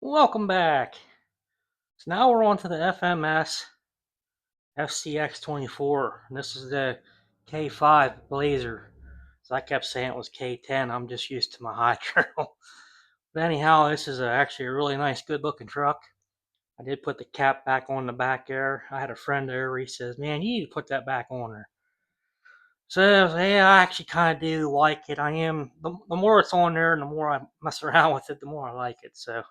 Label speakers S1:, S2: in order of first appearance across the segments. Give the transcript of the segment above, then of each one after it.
S1: Welcome back. So now we're on to the FMS FCX24. And this is the K5 Blazer. So I kept saying it was K10. I'm just used to my high trail. But anyhow, this is actually a really nice, good looking truck. I did put the cap back on the back there. I had a friend there where he says, "Man, you need to put that back on there." So yeah, I actually kind of do like it. The more it's on there and the more I mess around with it, the more I like it. So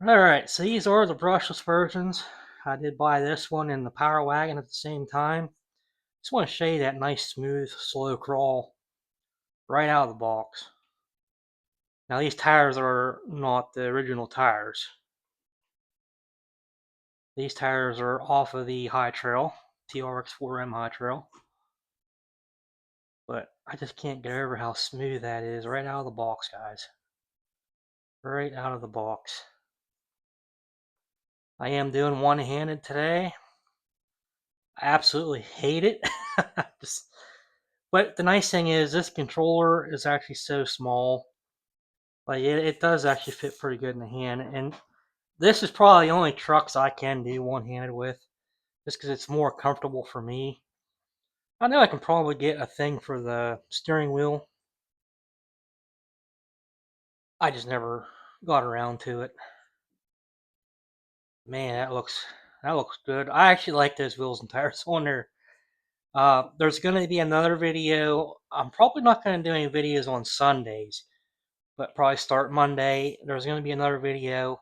S1: alright, so these are the brushless versions. I did buy this one and the Power Wagon at the same time. Just want to show you that nice, smooth, slow crawl right out of the box. Now these tires are not the original tires. These tires are off of the High Trail, TRX4M High Trail. But I just can't get over how smooth that is right out of the box, guys. Right out of the box. I am doing one-handed today. I absolutely hate it. But the nice thing is this controller is actually so small. Like it does actually fit pretty good in the hand. And this is probably the only trucks I can do one-handed with, just because it's more comfortable for me. I know I can probably get a thing for the steering wheel. I just never got around to it. Man, that looks good. I actually like those wheels and tires on there. There's going to be another video. I'm probably not going to do any videos on Sundays, but probably start Monday. There's going to be another video.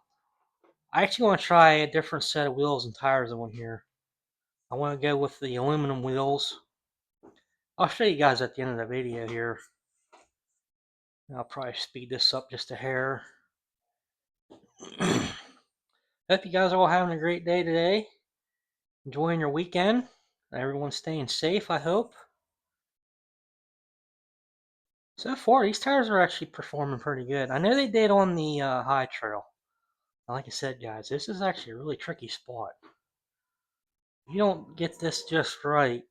S1: I actually want to try a different set of wheels and tires on here. I want to go with the aluminum wheels. I'll show you guys at the end of the video here. I'll probably speed this up just a hair. Hope you guys are all having a great day today. Enjoying your weekend. Everyone's staying safe, I hope. So far, these tires are actually performing pretty good. I know they did on the high trail. Like I said, guys, this is actually a really tricky spot. If you don't get this just right,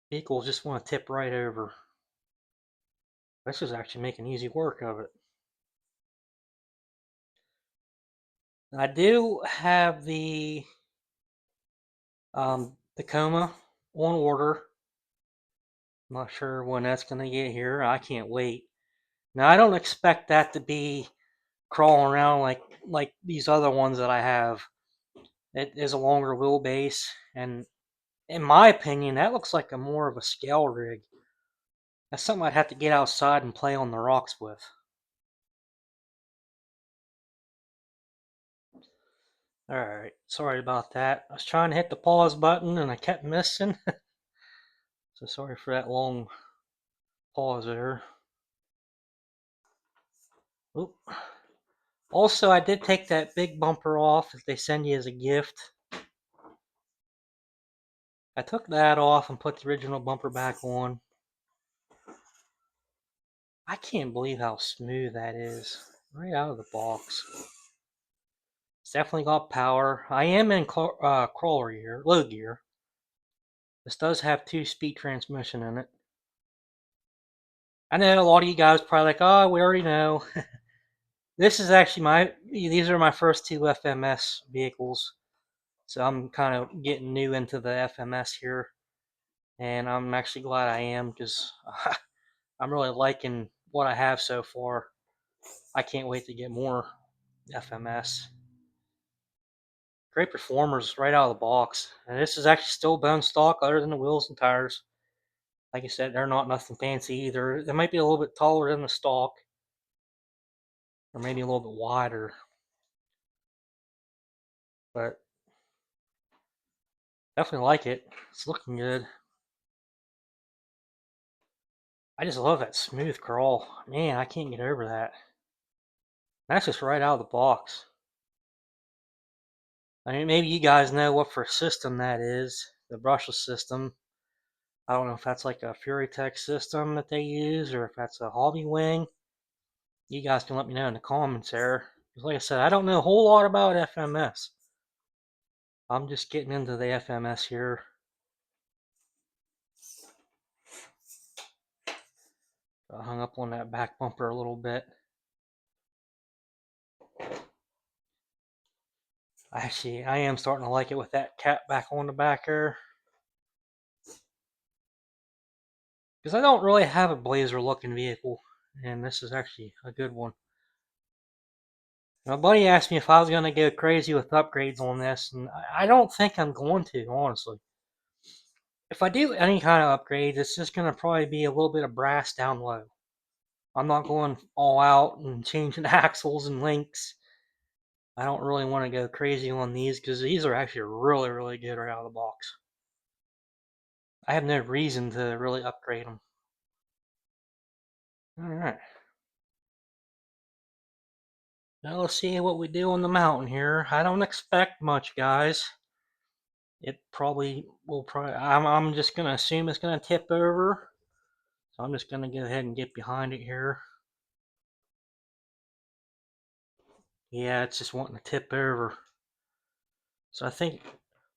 S1: vehicles just want to tip right over. This is actually making easy work of it. I do have the Tacoma on order. I'm not sure when that's going to get here. I can't wait. Now I don't expect that to be crawling around like these other ones that I have. It is a longer wheelbase, and in my opinion, that looks like a more of a scale rig. That's something I'd have to get outside and play on the rocks with. Alright, sorry about that. I was trying to hit the pause button and I kept missing. So sorry for that long pause there. Oop. Also, I did take that big bumper off that they send you as a gift. I took that off and put the original bumper back on. I can't believe how smooth that is. Right out of the box. It's definitely got power. I am in crawler gear, low gear. This does have 2-speed transmission in it. I know a lot of you guys probably like, oh, we already know. This is actually these are my first two FMS vehicles. So I'm kind of getting new into the FMS here. And I'm actually glad I am because I'm really liking what I have so far. I can't wait to get more FMS. Great performers right out of the box. And this is actually still bone stock other than the wheels and tires. Like I said, they're not nothing fancy either. They might be a little bit taller than the stock. Or maybe a little bit wider. But definitely like it. It's looking good. I just love that smooth crawl. Man, I can't get over that. That's just right out of the box. I mean, maybe you guys know what for system that is. The brushless system. I don't know if that's like a FuryTech system that they use or if that's a Hobby Wing. You guys can let me know in the comments there. Like I said, I don't know a whole lot about FMS. I'm just getting into the FMS here. I hung up on that back bumper a little bit. Actually, I am starting to like it with that cap back on the back there. Because I don't really have a Blazer looking vehicle, and this is actually a good one. My buddy asked me if I was going to go crazy with upgrades on this, and I don't think I'm going to, honestly. If I do any kind of upgrades, it's just going to probably be a little bit of brass down low. I'm not going all out and changing axles and links. I don't really want to go crazy on these because these are actually really, really good right out of the box. I have no reason to really upgrade them. Alright. Now let's see what we do on the mountain here. I don't expect much, guys. It probably will I'm just going to assume it's going to tip over. So I'm just going to go ahead and get behind it here. Yeah, it's just wanting to tip over. So I think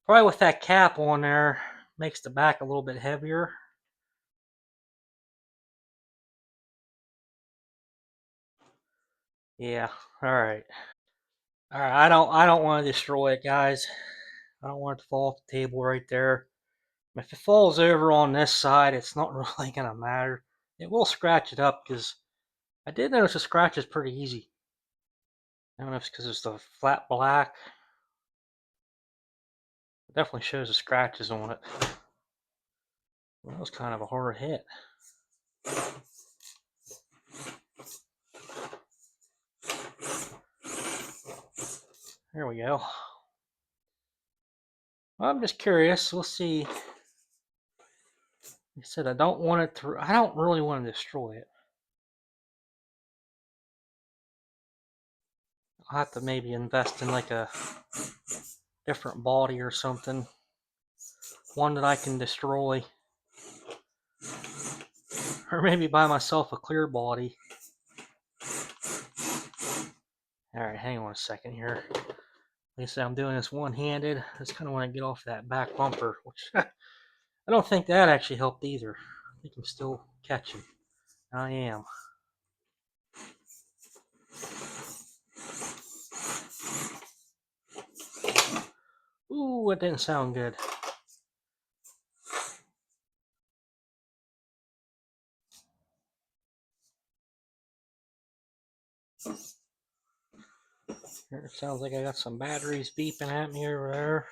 S1: probably with that cap on there, makes the back a little bit heavier. Yeah, alright. Alright, I don't want to destroy it, guys. I don't want it to fall off the table right there. If it falls over on this side, it's not really going to matter. It will scratch it up because I did notice the scratch is pretty easy. I don't know if it's because it's the flat black. It definitely shows the scratches on it. Well, that was kind of a hard hit. There we go. I'm just curious. We'll see. Like I said, I don't want it to. I don't really want to destroy it. I'll have to maybe invest in like a different body or something. One that I can destroy. Or maybe buy myself a clear body. Alright, hang on a second here. Like I said, I'm doing this one-handed. I just kind of want to get off that back bumper, which I don't think that actually helped either. I think I'm still catching. I am. Ooh, that didn't sound good. It sounds like I got some batteries beeping at me over there.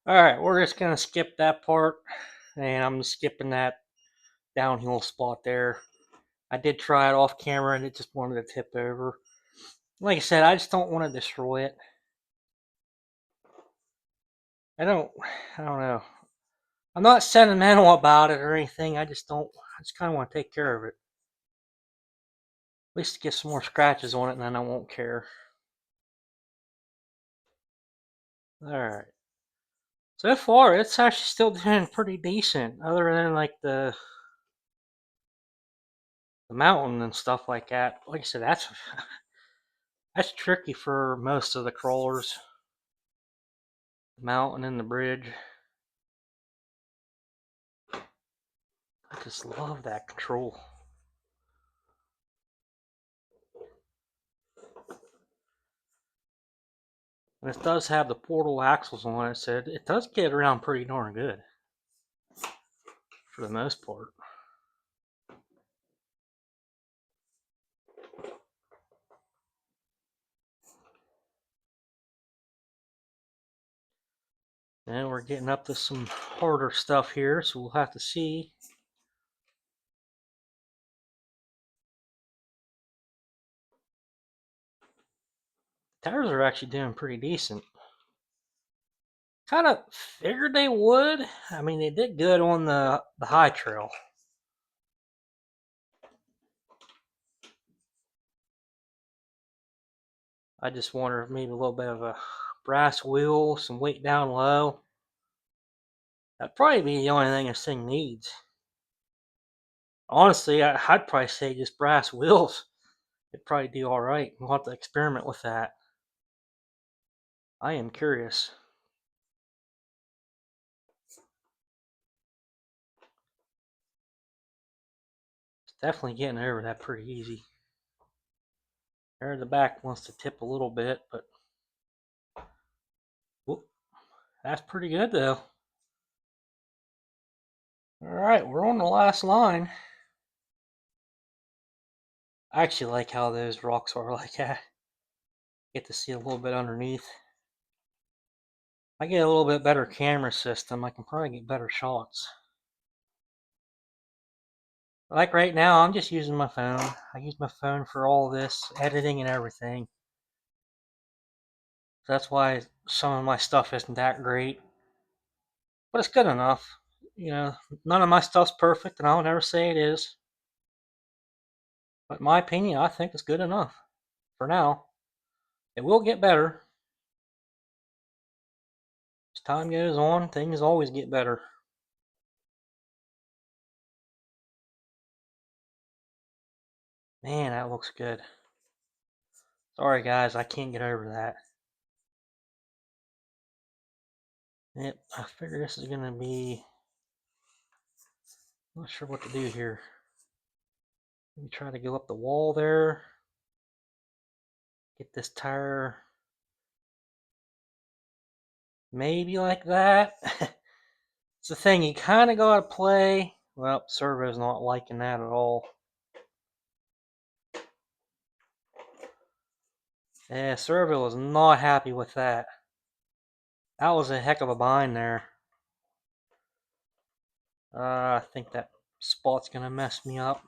S1: Alright, we're just going to skip that part. And I'm skipping that downhill spot there. I did try it off camera and it just wanted to tip over. Like I said, I just don't want to destroy it. I don't know. I'm not sentimental about it or anything. I just kind of want to take care of it. At least get some more scratches on it and then I won't care. Alright. So far, it's actually still doing pretty decent, other than like the mountain and stuff like that. Like I said, that's tricky for most of the crawlers. The mountain and the bridge. I just love that control. And it does have the portal axles on it, so it does get around pretty darn good. For the most part. And we're getting up to some harder stuff here, so we'll have to see. Tires are actually doing pretty decent. Kind of figured they would. I mean, they did good on the high trail. I just wonder if maybe a little bit of a brass wheel, some weight down low. That'd probably be the only thing this thing needs. Honestly, I'd probably say just brass wheels. It'd probably do all right. We'll have to experiment with that. I am curious. Definitely getting over that pretty easy. There, the back wants to tip a little bit, but whoop, that's pretty good though. All right, we're on the last line. I actually like how those rocks are like that. Get to see a little bit underneath. I get a little bit better camera system, I can probably get better shots. Like right now, I'm just using my phone. I use my phone for all this editing and everything. So that's why some of my stuff isn't that great, but it's good enough. You know, none of my stuff's perfect, and I'll never say it is. But in my opinion, I think it's good enough for now. It will get better. As time goes on, things always get better. Man, that looks good. Sorry guys, I can't get over that. Yep, I figure this is gonna be, not sure what to do here. Maybe try to go up the wall there. Get this tire maybe like that. It's the thing, you kind of gotta play. Well, servo's not liking that at all. Yeah, servo was not happy with that. That was a heck of a bind there. I think that spot's gonna mess me up.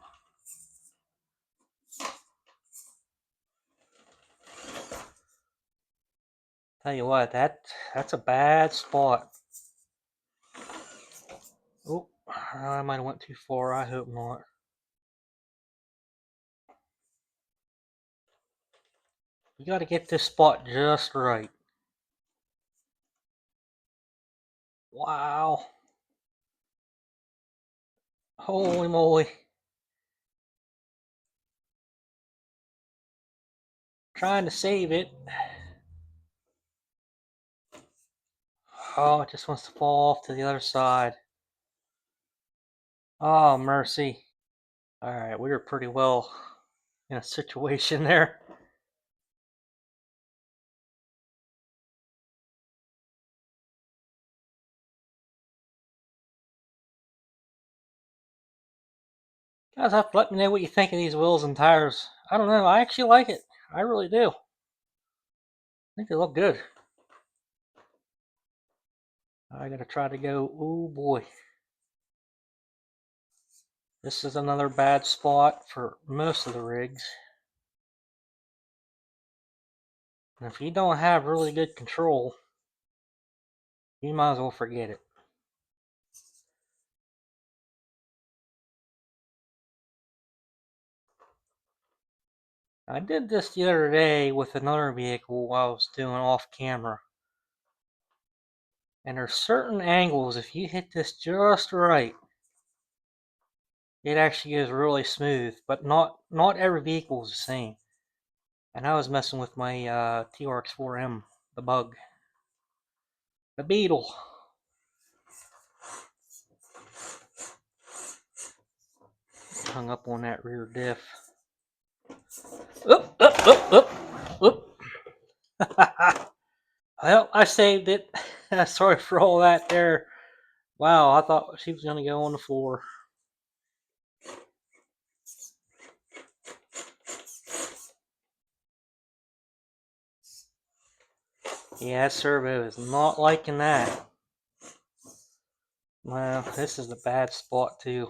S1: Tell you what, that's a bad spot. Oh, I might have went too far. I hope not. You got to get this spot just right. Wow. Holy moly. Trying to save it. Oh, it just wants to fall off to the other side. Oh, mercy. Alright, we were pretty well in a situation there. Guys have to let me know what you think of these wheels and tires. I don't know, I actually like it. I really do. I think they look good. I gotta try to go, oh boy. This is another bad spot for most of the rigs. And if you don't have really good control, you might as well forget it. I did this the other day with another vehicle while I was doing off camera. And there's certain angles, if you hit this just right, it actually is really smooth, but not every vehicle is the same. And I was messing with my TRX4M, the Bug, the Beetle. Hung up on that rear diff. Oop, oop, oop, oop, oop. Well, I saved it. Sorry for all that there. Wow, I thought she was going to go on the floor. Yeah, that servo is not liking that. Well, this is a bad spot too.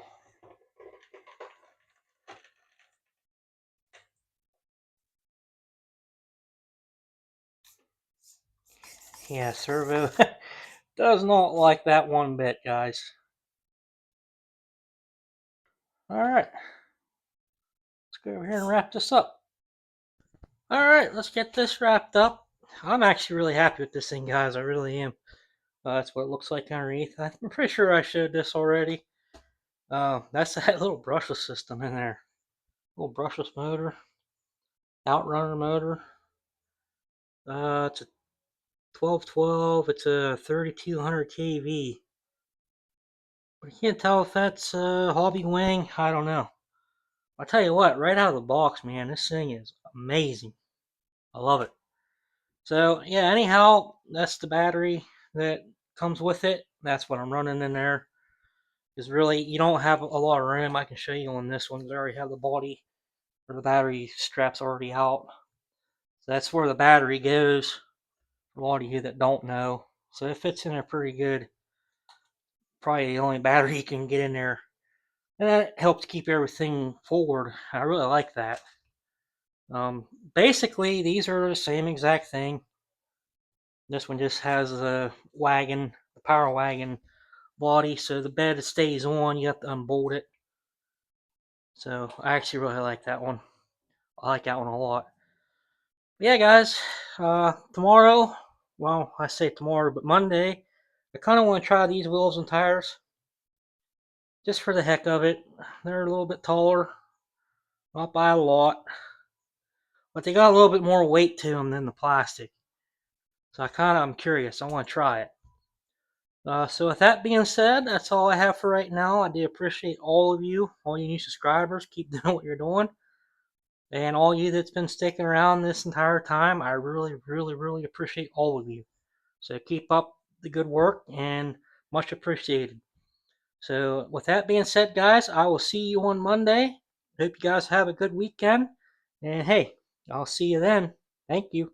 S1: Yeah, servo does not like that one bit, guys. Alright, let's go over here and wrap this up. Alright, let's get this wrapped up. I'm actually really happy with this thing, guys. I really am. That's what it looks like underneath. I'm pretty sure I showed this already. That's that little brushless system in there. Little brushless motor. Outrunner motor. It's a 1212. It's a 3200 kV. But I can't tell if that's a hobby wing. I don't know. I'll tell you what, right out of the box, man, this thing is amazing. I love it. So yeah, anyhow, that's the battery that comes with it. That's what I'm running in there. Because really, you don't have a lot of room. I can show you on this one. 'Cause I already have the body or the battery straps already out. So that's where the battery goes. For a lot of you that don't know, so it fits in there pretty good. Probably the only battery you can get in there, and that helps keep everything forward. I really like that. Basically, these are the same exact thing. This one just has the wagon, the power wagon body, so the bed stays on. You have to unbolt it. So I actually really like that one. I like that one a lot. But yeah, guys. Tomorrow, well, I say tomorrow, but Monday, I kind of want to try these wheels and tires just for the heck of it. They're a little bit taller, not by a lot, but they got a little bit more weight to them than the plastic. So I'm curious. I want to try it. So with that being said, that's all I have for right now. I do appreciate all of you, all you new subscribers. Keep doing what you're doing. And all you that's been sticking around this entire time, I really, really, really appreciate all of you. So keep up the good work and much appreciated. So with that being said, guys, I will see you on Monday. Hope you guys have a good weekend. And hey, I'll see you then. Thank you.